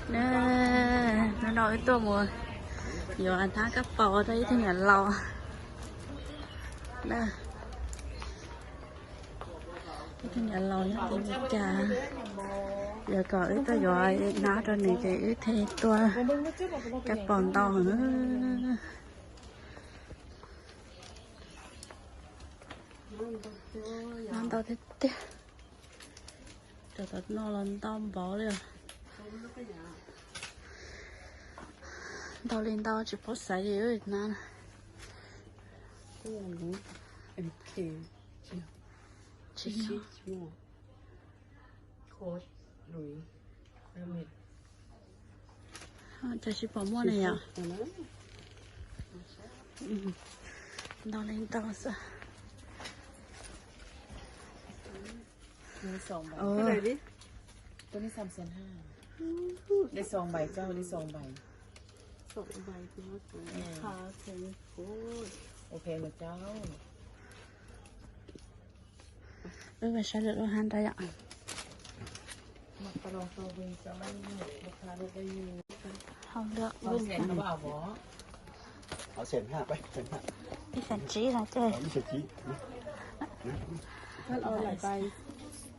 nè nó nói tôi mùa giờ anh tháo các bò đây thì nhận lò nè cái nhận lò nhá thì trà giờ có ít tôi gọi nó cho này cái ít thế tôi các bòn to nữa nó to thế thế cho nó lên tôm bỏ liền tao lên tao chỉ có xài gì ở Việt Nam chỉ khối lùi pyramid cho chị bỏ mua này à tao lên tao saoมี2 ใบเท่าไหร่ดิตัวนี้350,000ได้2 ใบเจ้าได้2 ใบ2 ใบคือว่าขาเข็นโคตรโอเคหมดเจ้าไปใช้เลือดหันได้อ่ะมาตลอดตัวเวเจ้าราคาลดได้อยู่เอาเลือก เอาเสร็จแล้วเอาบ่เอาเส้นห้าไปเส้นห้าพี่สันจีนะเจ้ไม่ใช่จีท่านเอาหลายใบ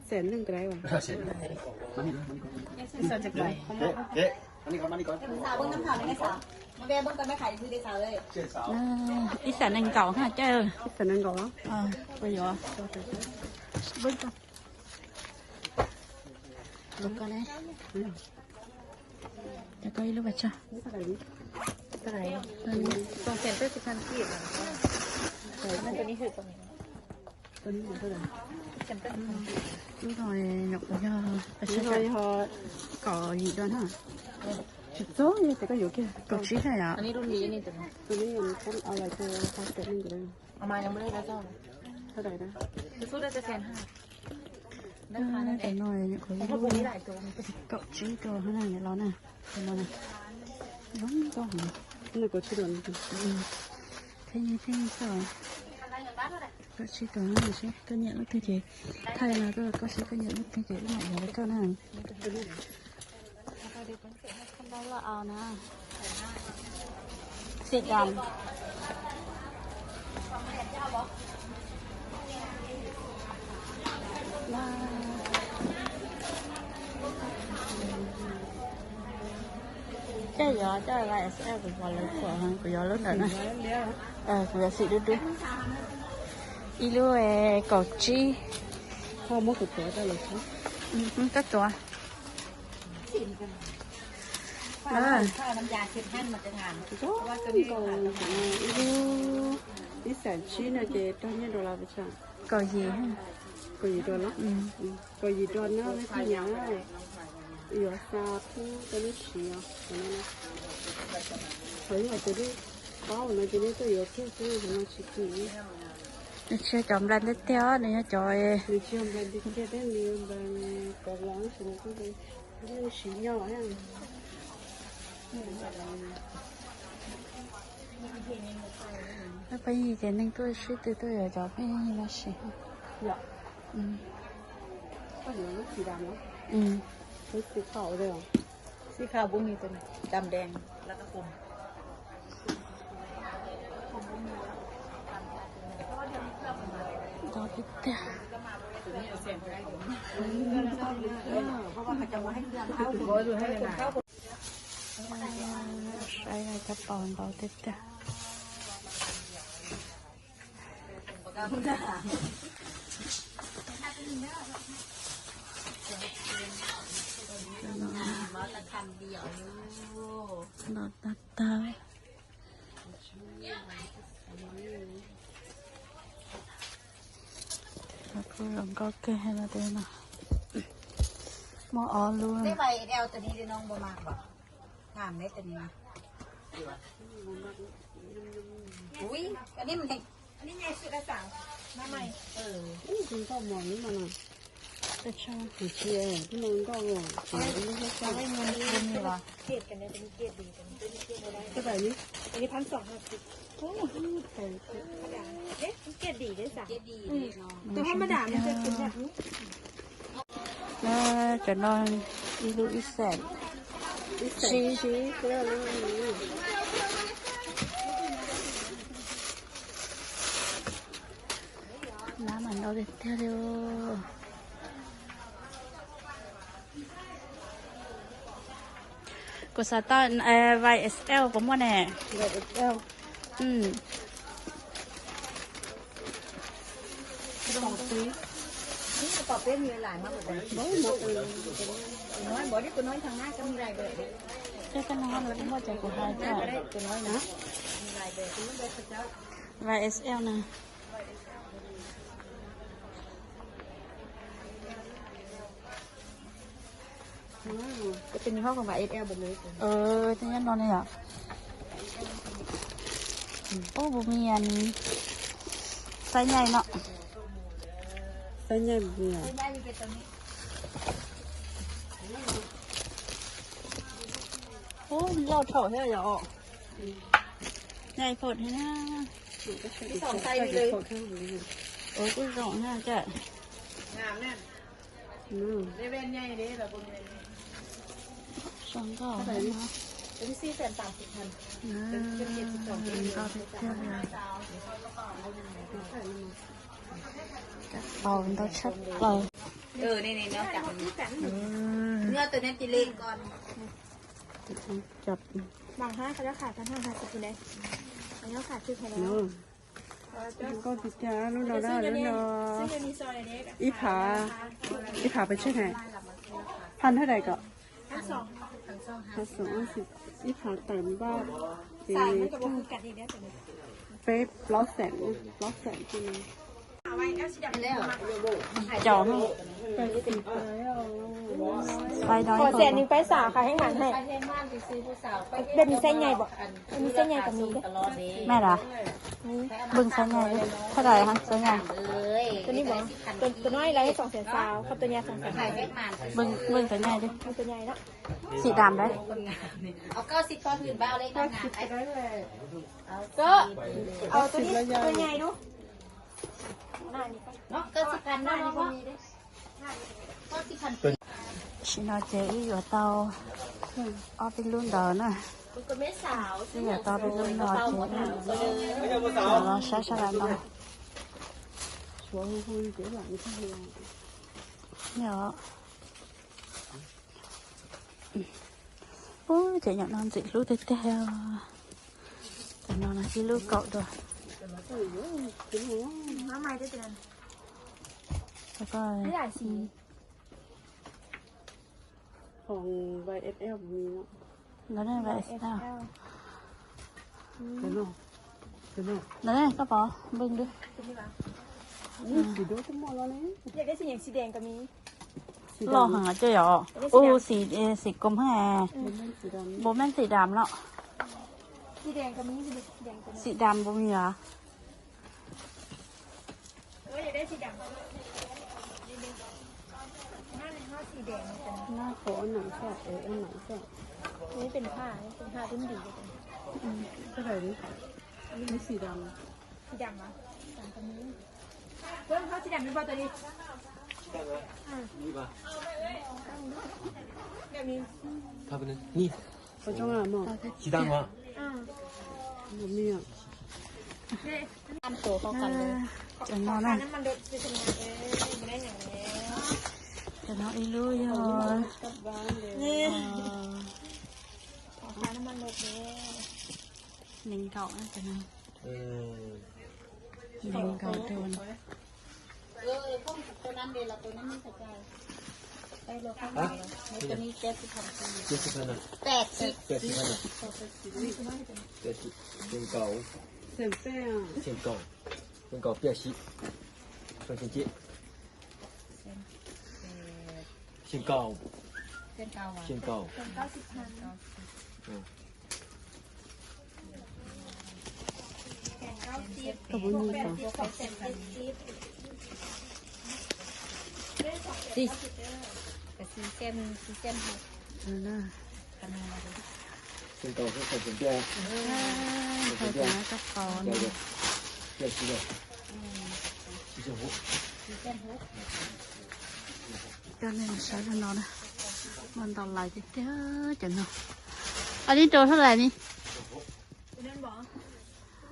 100,000ก็ได้ว่ะเส้นมันนี่สนจากใบเจ๊อันนี้ก่อนมันนี่ก่อนสาวเบิ้งน้ำขาวในสาวมาแบเบิ้งกันไม่ขายซื้อได้สาวเลยเส้นสาว พี่สันนั่งเก่าฮะเจ้พี่สันนั่งเก่าไปอยู่อ่ะเบิ้งกันลูกกันเลยจะก็อีลูกบัชชาเท่าไหร่200,000เป็น1,000กีบอ่ะนั่นตัวนี้คือตรงนี้ตัวนี้เท่าไหร่ลูกหน่อยหยกไปย่อไปใช้ก่อหยีด้วยฮะ진짜? 내가 여기ก่อชี้ใช่อ่ะอันนี้รุ่นนี้นี่ตัวนี้ตัวนี้ยังต้องเอาอะไรเจอราคาเต็มเลยเอามายังไม่ได้แล้วเจ้าเท่าไหร่นะจะสู้ได้จะ150,000แต่หน่อยเนี่ยเขาลูกก่อชี้ตัวข้างหน้าเนี่ยเราเนี่ยเป็นมันเนี่ยล้มก็หันนี่ก็ชื่ออะไรเท่ยี่สองก็ชี้ตัวนั่นสิก็เนี่ยลูกที่เจ๊ไทยนะก็ชี้ก็เนี่ยลูกที่เจ๊หน่อยอย่างก็นั่นได้ละเอานะสีดำcái gió cho lại sẽ bị vào lấy của hàng của gió lớn nữa này của gió xịt đứt ilu cầu chi không có cửa raเลยcác chỗ ข้าวน้ำยาเช็ดแห้งมันจะงานเพราะว่าตัวนี้ก็นี่แสนชี้นะเจ๊ตอนนี้ดอลลาร์ไปช่างcầu gì ha cầu gì đòn đó cầu gì đòn nó mới thay nhá giờ sao cái lúc xíu cái này thấy là cái đấy bao này cái đấy tôi giờ thiếu cái nó chỉ nó chưa chọn lên tiếp theo này trời mình chưa lên đi cái đấy mình bằng cái láng xong cái xíu nhau ha nó phải gì thì nên tôi suy từ tôi ở chỗ phải như nó sẽ dạ có nhiều lúcสีดำเนาะสีขาวเลยเหรอสีขาวบุ้งมีตัวดำแดงแล้วก็กลมต่อไปเถอะเพราะว่าเขาจะมาให้เครื่องเข้า ดูให้เลยนะใช้อะไรจะปอนต่อติดเถอะมาตะคันเดียวน อนตัดตาแล้วก็ลองก็แก้ให้มาเดินนะมออ่อนluôn ได้ใบเอลตัวนี้ได้น้องประมาณบ่งามได้ตัวนี้อุ้ยอันนี้มันอันนี้ไงสุดละสาวมาใหม่คุณก็มองนี่มันอ่ะ จะชอบ สีเชียร์ที่มันก็ว่าไม่ใช่ ไม่เงินดีนี่หรอเกตกันได้ตัวนี้เกตดีตัวนี้เกตได้ก็แบบนี้อันนี้1,250โอ้เอ๊ะเกตดีได้สั่งเกตดีตัวธรรมดามันจะเป็นแบบนี้น่าจะนอนอีลูกอีแสน Xí cái đó nó lá mình đâu đi theo đi của sao ta vài SL của mua nè vậy đâu Còn tí. Cái cọp bên như lại mà mỗi một nói bỏ đi tôi nói thằng na cầm lại về. cái nó là cũng mua chạy của hai Đây cái đây tôi nói nữa. Lại về tôi nói cho cháu. vài SL nè Cái tình hoa không phải eo bụng lưỡi. thế nhân nó này à ô bố miền sai nhảy nọ sao nhảy gì à Đây như cái tấm này. ô lâu thở thế rồi nhảy phượt thế na Cái sòng tay đi lấy. cái rộng ha chạy Ngàm nè. Đây bên nhây đấy là bụng này. xong rồi Cái xí tiền tạm thịt thần. bầu mình tao chắc bầu Này nó chậm. Nhớ từ nên chị lên con. chập Bằng ha, cái đó khả thân hàng hạt từ đây. Cái đó khả chưa phải là. con thịt cá nó đâu đó nó ít thảไปช่วยไหนพันเท่าไหร่ก็พันสองสิอีผาเติมบ้าน ใส่มันกับบุกกัดอีกแล้วแต่ เฟซล้อแสงใช่ไหม เอาไว้เอาสีดำแล้ว จอม ไปติดไปเอา ไปน้อย ขอเศษหนึ่งไปสาวค่ะให้หมันให้ ไปเล่นบ้านไปซื้อผู้สาวไป แบบมีเส้นใหญ่บ่มีเส้นใหญ่กับมีเด้อ ตลอดเลย แม่ล่ะบึงใส่ไงเท่าไหร่ฮะใส่ไง ตัวนี้บ่ตัวน้อยไรให้200,000สาวกับตัวใหญ่200,000 ถ่ายแม่มาน บึงใส่ไงดิ มีตัวใหญ่เนาะ สีดำได้ คนงานนี่เอา90ก้อนอื่นไปเอาเลขงานไป ก็เอาตัวนี้ตัวใหญ่ดูหน้านี่ เนาะ90,000เนาะเนาะ90,000 chị nói chế ở tao ở bên luôn đó nè คุณก็ไม่สาว bây giờ tao bên luôn đó chế nó sẽ làm đâu ชัวร์คุยเดี๋ยวหลังที่เรียน nhớ ôi chị nhận non chị lúc tiếp theo chị nó là chị lúc cậu rồi น้ำใหม่ได้ตัวนั้น rồi coi ไม่ได้สี ของ YSL มีเนาะ nó đây vậy sao เป็นเนาะ nó đây có bỏ bưng đi นี่สีโดทั้งหมดแล้วนี่ อยากได้สีอย่างสีแดงก็มี lo hàng ở chơi ở ô xì cùm ha สีดำ bố men xì đàm đó สีแดงก็มีสีแดงก็มี xì đàm bố mi à อยากได้สีดำหน้าในห้าสีแดงเป็น หน้าขออันไหนแซ่บอันไหนแซ่บ นี่เป็นผ้ารุ่นดีเลย เท่าไหร่ดินี่สีดำ สีดำอ่ะดำก็มีเพิ่มเขาสีดำมีบ่ตัวนี้แบบนี้ 타브는 니 เขาจ้องอ่ะมั้ง 지단와 มันมีอ่ะ ทำตัวเขากันเลย cho nó ค่า này น้ำมันรถจะทำงานไม่ได้อย่างนี้ cho nó đi lui rồi กลับบ้านเลย นี่ค่าน้ำมันรถเนี่ย mình cậu á cho nó mình cậu thường พวกตัวนั้นเดี๋ยวเราตัวนั้นไม่ใส่ใจไปโลข้างในตัวนี้70,000 70하나 80 80하나 80 젠가오 เสียงแป้ง 젠가오 젠가오 80 소신지 젠가오 เป็นเก่าอ่ะ 젠가오 กับวันนี้ก่อน แต่ซีเส้นหก nó กันมาเลย 젠가오 소신지 thôi cho nó chắc còn 야야 야시가 이제 뭐 ซีเส้นหก cho nên sẽ cho nó này มันตอนไหลจะเจอจังเนาะอันนี้ตัวเท่าไหร่นี่ นั่นบอก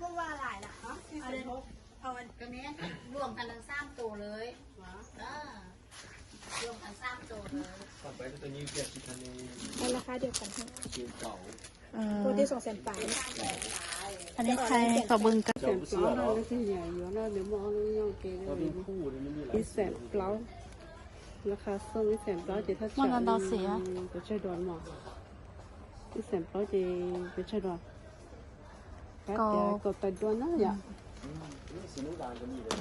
ว่าว่าหลายล่ะเอาเลยเอาอัน ก็เนี้ยรวมกันทั้งสามตัวเลยรวมกันสามตัวเลย ต่อไปตัวนี้เปลี่ยนชิคันนี้ เอาราคาเดียวกันเถอะ เชียนเก่า ตัวที่200,000 บาท อันนี้ใครเขาเบิ่งกัน แสนเปล่าเราที่ใหญ่อยู่แล้วเดี๋ยวมองเรื่องเกย์ เรา เล เป็ ย นคู่เลยไม่มีอะไร อีแสนเปล่าราคาส่งอีแสนเปล่าจะถ้าจะใช้ดอนหมออีแสนเปล่าจะใช้ดอนก็ตัดดอนนะอย่า สีน้ำตาลก็มีเลย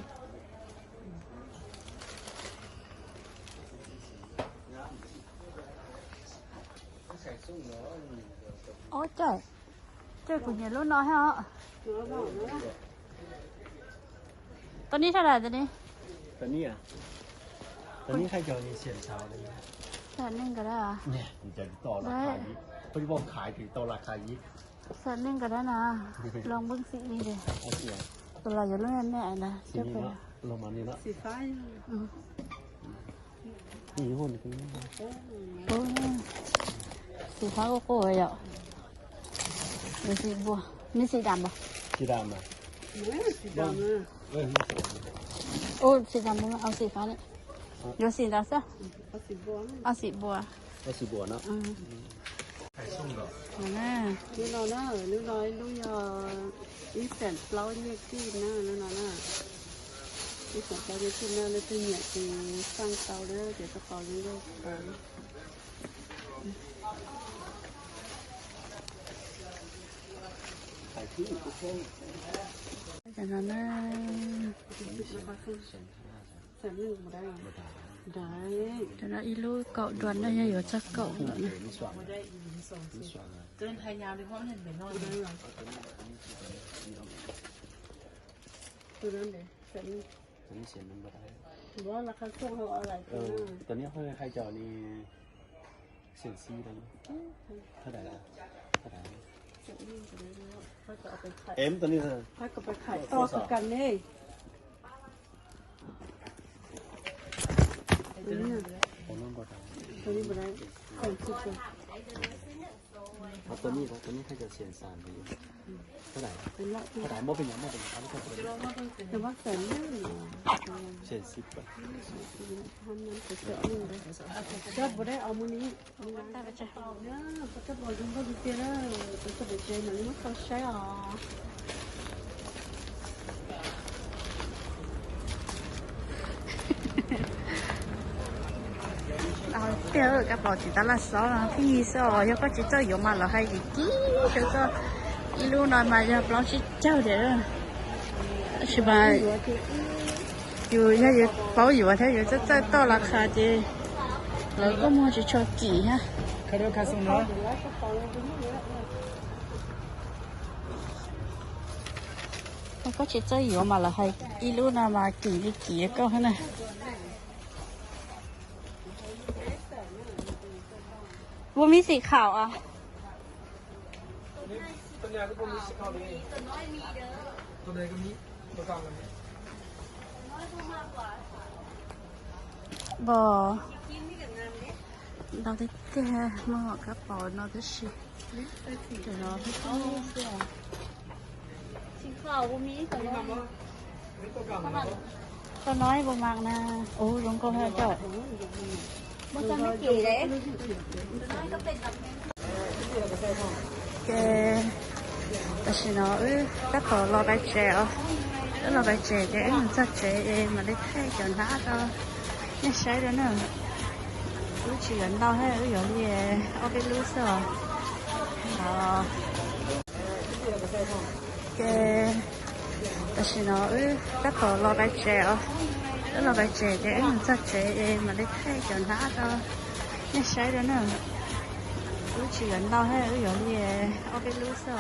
โอ้เจ้าคุณเห็นรุ่นน้อยฮะตัวนี้เท่าไหร่ตัวนี้ ตัวนี้อ่ะตัวนี้ใครจะมีเสียนเช้าเลย แสนหนึ่งก็ได้อะ เนี่ยจะต่อราคายิบพอดีบอกขายถึงต่อราคายิบ แสนหนึ่งก็ได้นะลองเบิ่งสีนี่เลย เอาเสีย ตัวเราอยู่รุ่นนั้นแน่นะ สี เจ้า นี้ เป็น เนาะลงมานี่เนาะ สีฟ้า นี่หุ่นคือ โอ้สีฟ้าโกโก้เลยอ่ะหรือสีบัวนี่สีดำป่ะ สีดำอ่ะ สีดำนะ โอ้สีดำมึงเอาสีฟ้าเนี่ยเดี๋ยวสีดำซะ เอาสีบัว เอาสีบัว ก็สีบัวเนาะ อืม ไข่ส้มเหรอ เอาหน้า นี่เราเนาะนี่เราลูกยาอีแสนเปล่าเนี่ยที่นะนี่เราเนาะอีแสนเปล่าเนี่ยที่นะแล้วที่เนี่ยที่สร้างเตาเลยเดี๋ยวจะเตานี้เลย ไข่ที่ทุกคน จากนั้นนะ แสนหนึ่งมาได้ได้ จากนั้นอีลูกเกาะด่วนน่าจะอยู่สักเกาะหนึ่ง ไม่สว่างไม่สว่าง เกินไทยยาวเลยเพราะเห็นเป็นน้อย ตัวนั้นเลยแสน ตัวนี้เสียนมันบ่ได้ หรือว่าราคาส่งเขาอะไร เออตอนนี้เขาใครจอนี่เสียนซีแล้วเท่าไหร่ละเท่าไหร่ เขาจะเอาไปขาย เอ็มตัวนี้เธอ เขาก็ไปขายต่อกันนี่ตัวนี้ ผมน้องบ่ได้ ตัวนี้มาได้แสนสิบเลย เอาตัวนี้ใครจะเสียนสามดีเท่าไหร่ เป็นละที่ เท่าไหร่บ่เป็นยังบ่เป็นยังเขาเป็น แต่ว่าแสนหนึ่ง เสียนสิบป่ะ ทำนั้นจะเจาะหนึ่งเลยเจ้าบ่ได้เอามือนี้ได้ไปจะเอาเนี่ยก็จะบอกยังก็ดีเจแล้วจะไปเจอหนังมันเขาใช้อ๋อ 第二个包起到了少了，平时哦，要个去找油嘛了，还是几就是一路来嘛，要不去找的，是吧？有包邮啊，他有这到了卡的，那个么就叫几呀？开头开始呢？我个去找油嘛了，还一路来嘛几个呢？我มีสีขาวอ่ะ ตัวนี้ก็บ่มีสีขาวเลยตัวไหนก็มีตัวกลางกัน บ่เราได้แก่หม้อกระเป๋าเราได้ชิเดี๋ยวเราให้เขาเสื้อสีขาวบ่มีตัวน้อยตัวน้อยบ่มากนะโอ้ลงก็ให้จอดมันจะไม่กี่เลยแกแต่สิเนาะกระเป๋าเราไปแจกเราไปแจกเองจะแจกเองมาได้แค่จนหน้าก็ไม่ใช่แล้วเนอะรู้ชื่อกันเราให้รู้อยู่ที่เอาไปรู้สิแกแต่สิเนาะกระเป๋าเราไปแจกเราไปแจกเองจะแจกเองมาได้แค่จนหน้าก็ไม่ใช่แล้วเนอะรู้ชื่อกันเราให้รู้อยู่ที่เอาไปรู้สิ